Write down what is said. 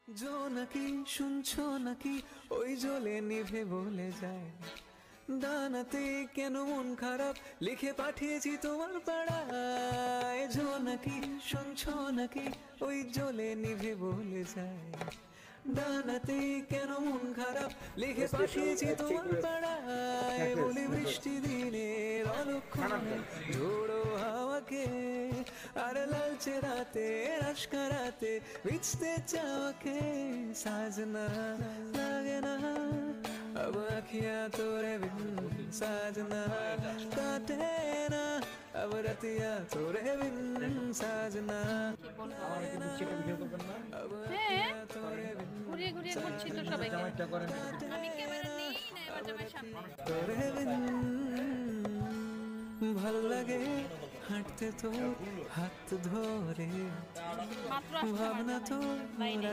জোনাকি শুনছো নাকি ওই জ্বলে নিভে বলে যায় দানাতে কেন মন খারাপ লিখে পাঠিয়েছি তোমার পাড়ায় জোনাকি শুনছো নাকি ওই জ্বলে নিভে বলে যায় দানাতে কেন মন খারাপ লিখে পাঠিয়েছি তোমার পাড়ায় বলি বৃষ্টি দিনের অলক্ষণে ঝোড়ো হাওয়াকে আর লালচে রাতে রাস্কারাতে ভিজতে চাওয়াকে সাজনা লাগে না अब अखियां तोरे बिन साजना काटे ना अब रतिया तोरे बिन साजना अब अखियां तोरे बिन ঘুরিয়ে ঘুরিয়ে করছি তো সবাইকে। আমি ক্যামেরা নেই না এবার যাবে সামনে। তোরে বিন ভাল লাগে হাঁটতে তো হাত ধরে মাত্র আসতে ভাবনা পারলাম তো না। বাইরে।